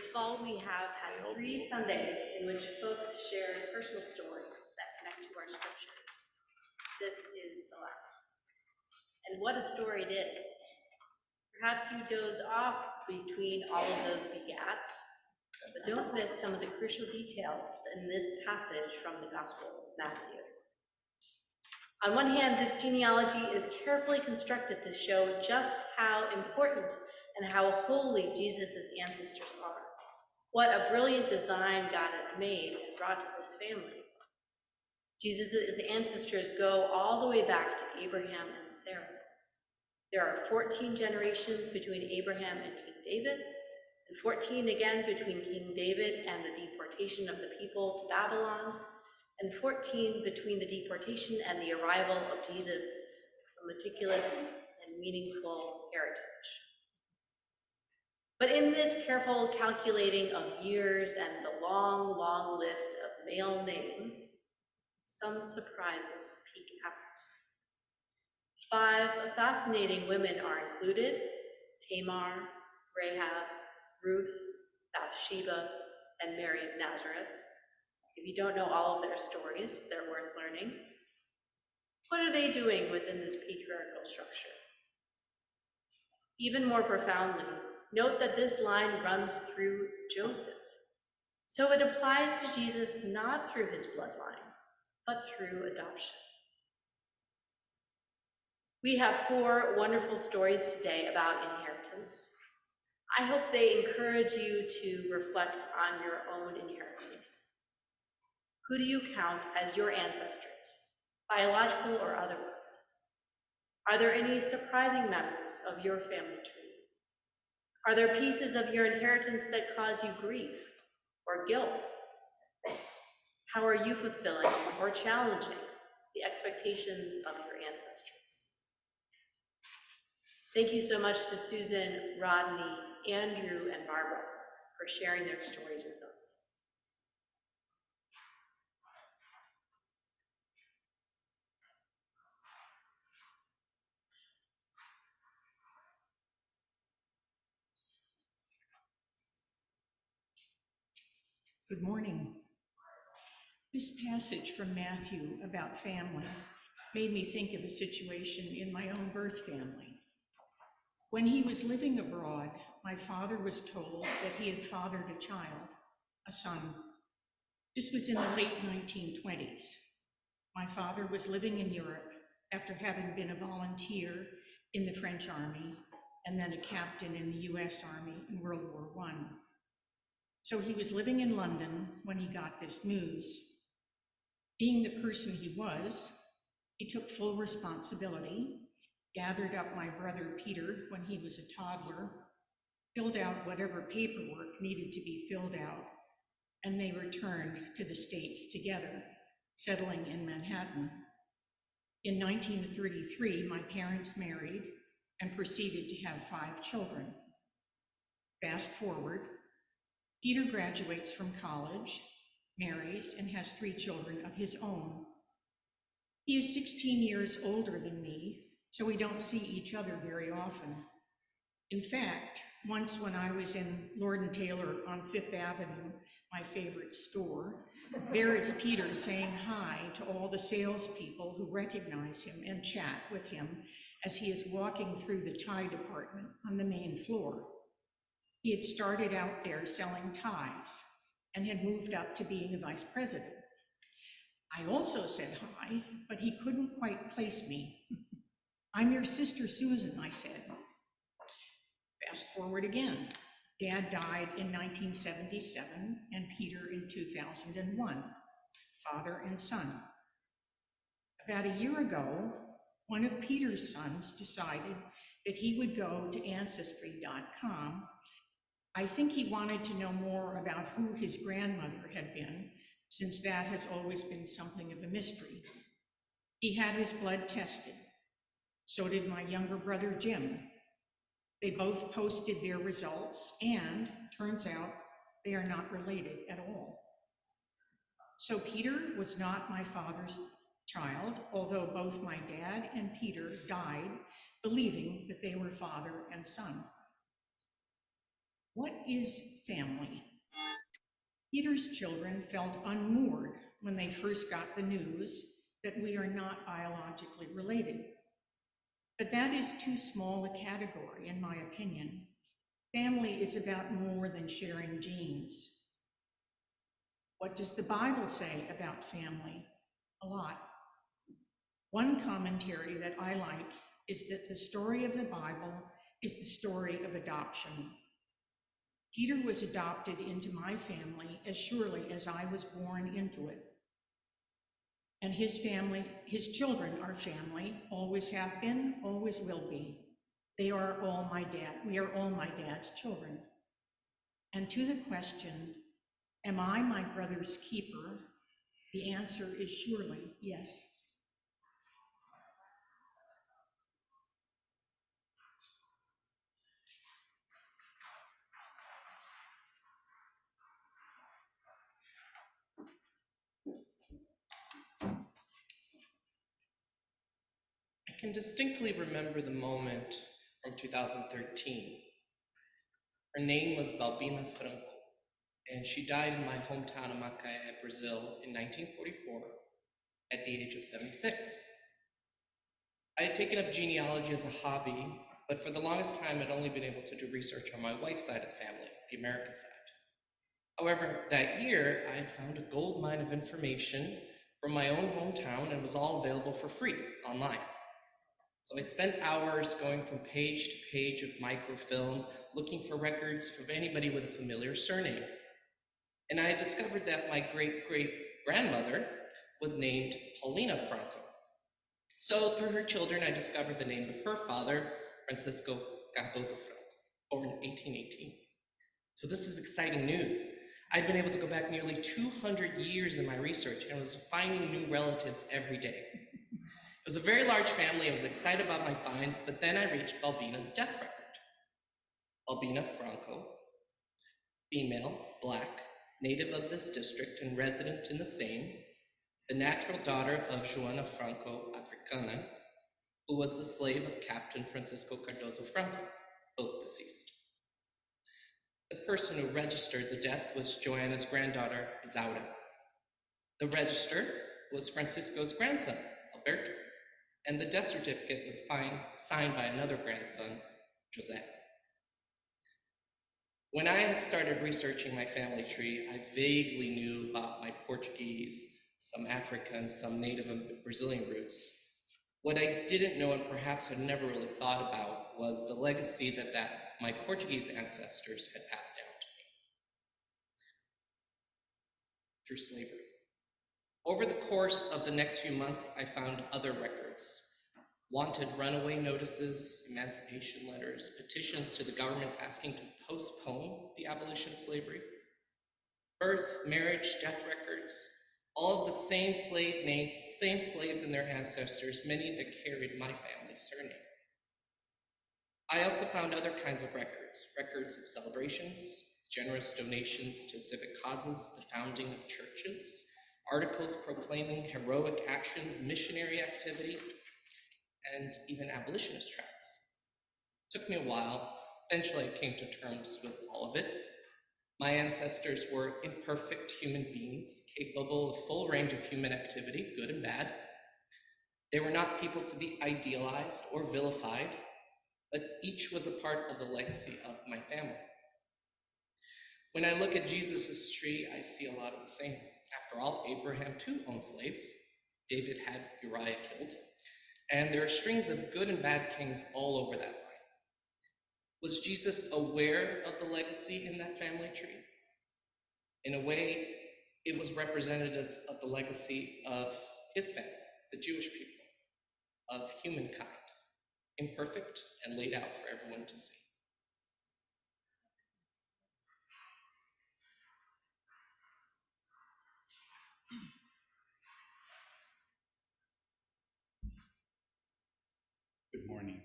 This fall, we have had 3 Sundays in which folks shared personal stories that connect to our scriptures. This is the last. And what a story it is. Perhaps you dozed off between all of those begats, but don't miss some of the crucial details in this passage from the Gospel of Matthew. On one hand, this genealogy is carefully constructed to show just how important and how holy Jesus' ancestors are. What a brilliant design God has made and brought to this family. Jesus' ancestors go all the way back to Abraham and Sarah. There are 14 generations between Abraham and King David, and 14 again between King David and the deportation of the people to Babylon, and 14 between the deportation and the arrival of Jesus, a meticulous and meaningful heritage. But in this careful calculating of years and the long, long list of male names, some surprises peek out. 5 fascinating women are included: Tamar, Rahab, Ruth, Bathsheba, and Mary of Nazareth. If you don't know all of their stories, they're worth learning. What are they doing within this patriarchal structure? Even more profoundly, note that this line runs through Joseph. So it applies to Jesus not through his bloodline, but through adoption. We have 4 wonderful stories today about inheritance. I hope they encourage you to reflect on your own inheritance. Who do you count as your ancestors, biological or otherwise? Are there any surprising members of your family tree? Are there pieces of your inheritance that cause you grief or guilt? How are you fulfilling or challenging the expectations of your ancestors? Thank you so much to Susan, Rodney, Andrew, and Barbara for sharing their stories with us. Good morning. This passage from Matthew about family made me think of a situation in my own birth family. When he was living abroad, my father was told that he had fathered a child, a son. This was in the late 1920s. My father was living in Europe after having been a volunteer in the French Army and then a captain in the US Army in World War I. So he was living in London when he got this news. Being the person he was, he took full responsibility, gathered up my brother Peter when he was a toddler, filled out whatever paperwork needed to be filled out, and they returned to the States together, settling in Manhattan. In 1933, my parents married and proceeded to have 5 children. Fast forward, Peter graduates from college, marries, and has 3 children of his own. He is 16 years older than me, so we don't see each other very often. In fact, once when I was in Lord & Taylor on 5th Avenue, my favorite store, there is Peter saying hi to all the salespeople who recognize him and chat with him as he is walking through the tie department on the main floor. He had started out there selling ties and had moved up to being a vice president. I also said hi, but he couldn't quite place me. "I'm your sister Susan," I said. Fast forward again. Dad died in 1977 and Peter in 2001, father and son. About a year ago, one of Peter's sons decided that he would go to Ancestry.com. I think he wanted to know more about who his grandmother had been, since that has always been something of a mystery. He had his blood tested. So did my younger brother, Jim. They both posted their results, and turns out they are not related at all. So Peter was not my father's child, although both my dad and Peter died believing that they were father and son. What is family? Peter's children felt unmoored when they first got the news that we are not biologically related. But that is too small a category, in my opinion. Family is about more than sharing genes. What does the Bible say about family? A lot. One commentary that I like is that the story of the Bible is the story of adoption. Peter was adopted into my family as surely as I was born into it. And his family, his children are family, always have been, always will be. We are all my dad's children. And to the question, am I my brother's keeper? The answer is surely yes. I can distinctly remember the moment from 2013. Her name was Balbina Franco, and she died in my hometown of Macaé, Brazil in 1944 at the age of 76. I had taken up genealogy as a hobby, but for the longest time I'd only been able to do research on my wife's side of the family, the American side. However, that year I had found a gold mine of information from my own hometown and it was all available for free online. So I spent hours going from page to page of microfilm, looking for records from anybody with a familiar surname. And I had discovered that my great-great-grandmother was named Paulina Franco. So through her children, I discovered the name of her father, Francisco Cardozo Franco, born in 1818. So this is exciting news. I'd been able to go back nearly 200 years in my research and was finding new relatives every day. It was a very large family. I was excited about my finds, but then I reached Balbina's death record. Balbina Franco, female, black, native of this district and resident in the same, the natural daughter of Joana Franco Africana, who was the slave of Captain Francisco Cardozo Franco, both deceased. The person who registered the death was Joanna's granddaughter, Isaura. The register was Francisco's grandson, Alberto, and the death certificate was signed by another grandson, Jose. When I had started researching my family tree, I vaguely knew about my Portuguese, some African, some native and Brazilian roots. What I didn't know and perhaps had never really thought about was the legacy that my Portuguese ancestors had passed down to me through slavery. Over the course of the next few months, I found other records. Wanted runaway notices, emancipation letters, petitions to the government asking to postpone the abolition of slavery, birth, marriage, death records, all of the same slaves and their ancestors, many that carried my family's surname. I also found other kinds of records of celebrations, generous donations to civic causes, the founding of churches, articles proclaiming heroic actions, missionary activity, and even abolitionist tracts. It took me a while. Eventually, I came to terms with all of it. My ancestors were imperfect human beings, capable of a full range of human activity, good and bad. They were not people to be idealized or vilified, but each was a part of the legacy of my family. When I look at Jesus' tree, I see a lot of the same. After all, Abraham too owned slaves. David had Uriah killed. And there are strings of good and bad kings all over that line. Was Jesus aware of the legacy in that family tree? In a way, it was representative of the legacy of his family, the Jewish people, of humankind, imperfect and laid out for everyone to see. Good morning.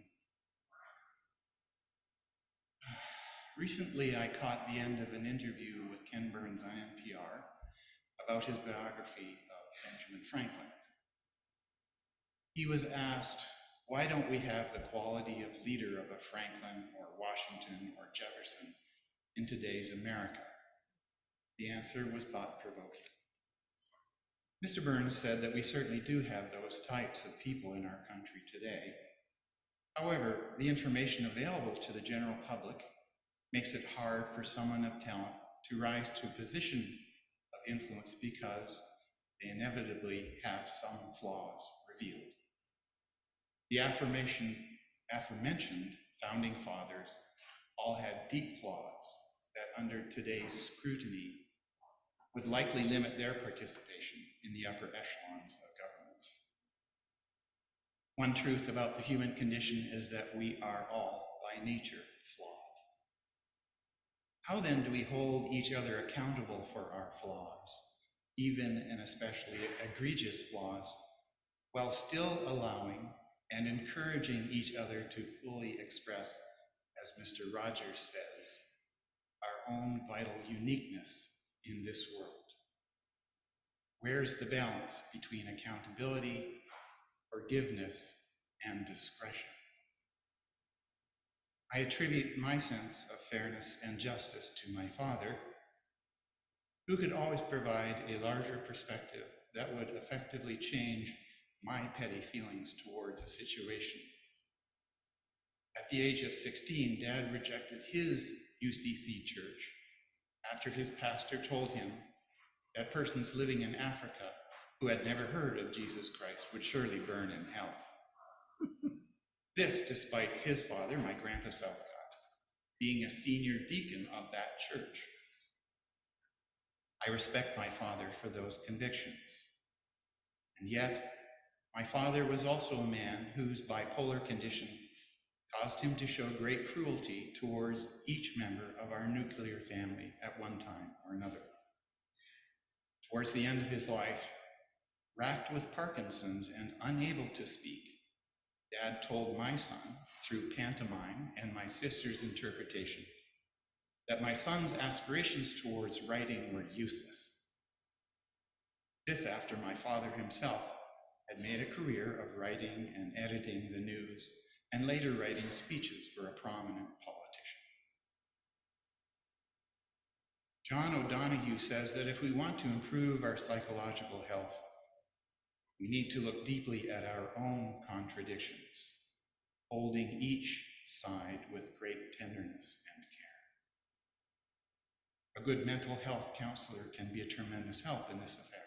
Recently, I caught the end of an interview with Ken Burns on NPR about his biography of Benjamin Franklin. He was asked, why don't we have the quality of leader of a Franklin or Washington or Jefferson in today's America? The answer was thought-provoking. Mr. Burns said that we certainly do have those types of people in our country today. However, the information available to the general public makes it hard for someone of talent to rise to a position of influence because they inevitably have some flaws revealed. The aforementioned founding fathers all had deep flaws that under today's scrutiny would likely limit their participation in the upper echelons of government. One truth about the human condition is that we are all, by nature, flawed. How then do we hold each other accountable for our flaws, even and especially egregious flaws, while still allowing and encouraging each other to fully express, as Mr. Rogers says, our own vital uniqueness in this world? Where's the balance between accountability, forgiveness, and discretion? I attribute my sense of fairness and justice to my father, who could always provide a larger perspective that would effectively change my petty feelings towards a situation. At the age of 16, Dad rejected his UCC church after his pastor told him that persons living in Africa who had never heard of Jesus Christ would surely burn in hell. This despite his father, my Grandpa Southcott, being a senior deacon of that church. I respect my father for those convictions. And yet, my father was also a man whose bipolar condition caused him to show great cruelty towards each member of our nuclear family at one time or another. Towards the end of his life, racked with Parkinson's and unable to speak, Dad told my son, through pantomime and my sister's interpretation, that my son's aspirations towards writing were useless. This after my father himself had made a career of writing and editing the news, and later writing speeches for a prominent politician. John O'Donohue says that if we want to improve our psychological health, we need to look deeply at our own contradictions, holding each side with great tenderness and care. A good mental health counselor can be a tremendous help in this affair.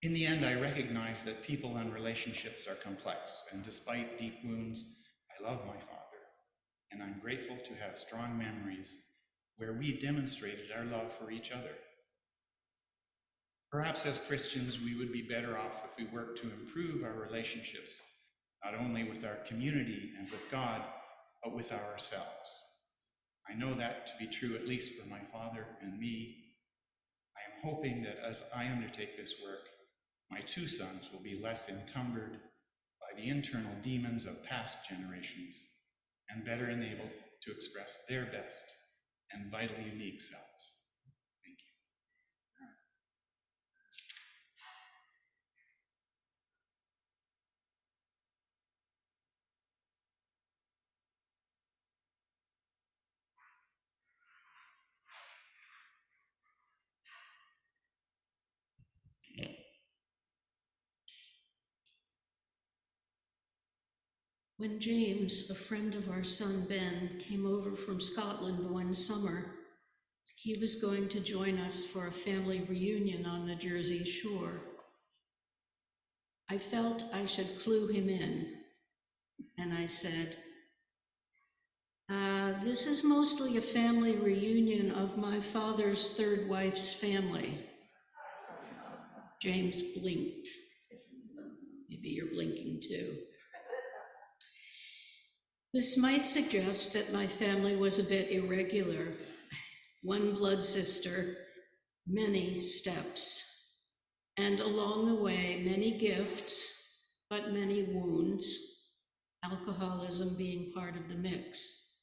In the end, I recognize that people and relationships are complex, and despite deep wounds, I love my father, and I'm grateful to have strong memories where we demonstrated our love for each other. Perhaps as Christians, we would be better off if we worked to improve our relationships, not only with our community and with God, but with ourselves. I know that to be true, at least for my father and me. I am hoping that as I undertake this work, my two sons will be less encumbered by the internal demons of past generations and better enabled to express their best and vitally unique selves. Thank you. When James, a friend of our son Ben, came over from Scotland one summer, he was going to join us for a family reunion on the Jersey Shore. I felt I should clue him in, and I said, this is mostly a family reunion of my father's third wife's family. James blinked. Maybe you're blinking too. This might suggest that my family was a bit irregular. One blood sister, many steps, and along the way, many gifts, but many wounds, alcoholism being part of the mix.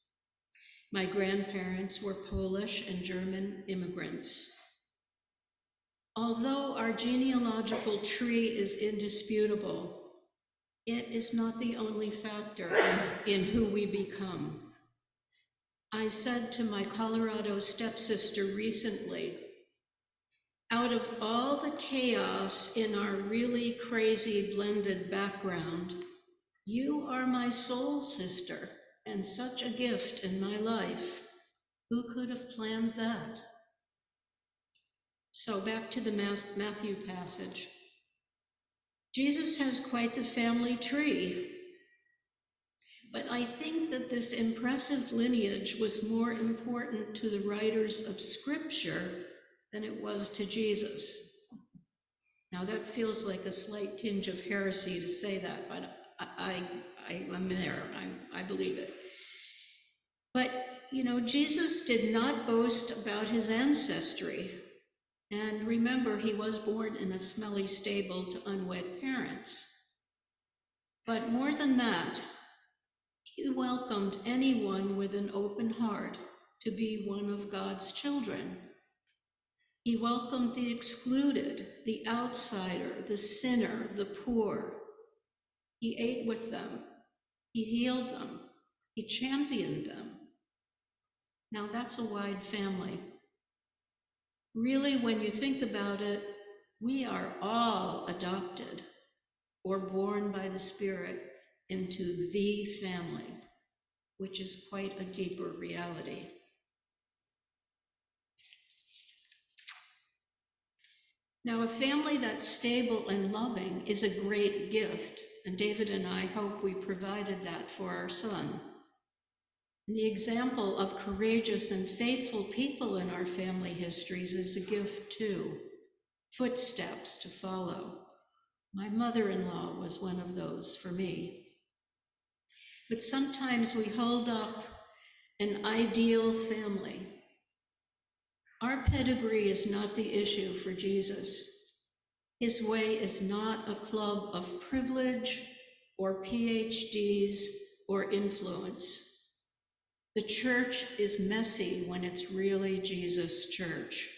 My grandparents were Polish and German immigrants. Although our genealogical tree is indisputable, it is not the only factor in who we become. I said to my Colorado stepsister recently, out of all the chaos in our really crazy blended background, you are my soul sister and such a gift in my life. Who could have planned that? So back to the Matthew passage. Jesus has quite the family tree. But I think that this impressive lineage was more important to the writers of Scripture than it was to Jesus. Now that feels like a slight tinge of heresy to say that, but I'm there, I believe it. But, Jesus did not boast about his ancestry. And remember, he was born in a smelly stable to unwed parents. But more than that, he welcomed anyone with an open heart to be one of God's children. He welcomed the excluded, the outsider, the sinner, the poor. He ate with them. He healed them. He championed them. Now that's a wide family. Really, when you think about it, we are all adopted or born by the Spirit into the family, which is quite a deeper reality. Now, a family that's stable and loving is a great gift, and David and I hope we provided that for our son. And the example of courageous and faithful people in our family histories is a gift too, footsteps to follow. My mother-in-law was one of those for me. But sometimes we hold up an ideal family. Our pedigree is not the issue for Jesus. His way is not a club of privilege or PhDs or influence. The church is messy when it's really Jesus' church.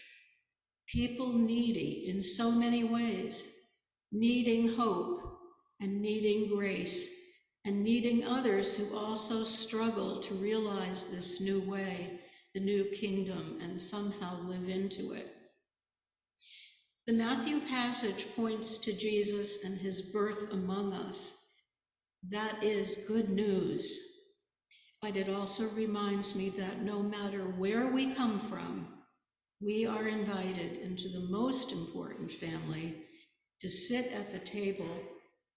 People needy in so many ways, needing hope and needing grace and needing others who also struggle to realize this new way, the new kingdom, and somehow live into it. The Matthew passage points to Jesus and his birth among us. That is good news. But it also reminds me that no matter where we come from, we are invited into the most important family to sit at the table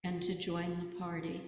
and to join the party.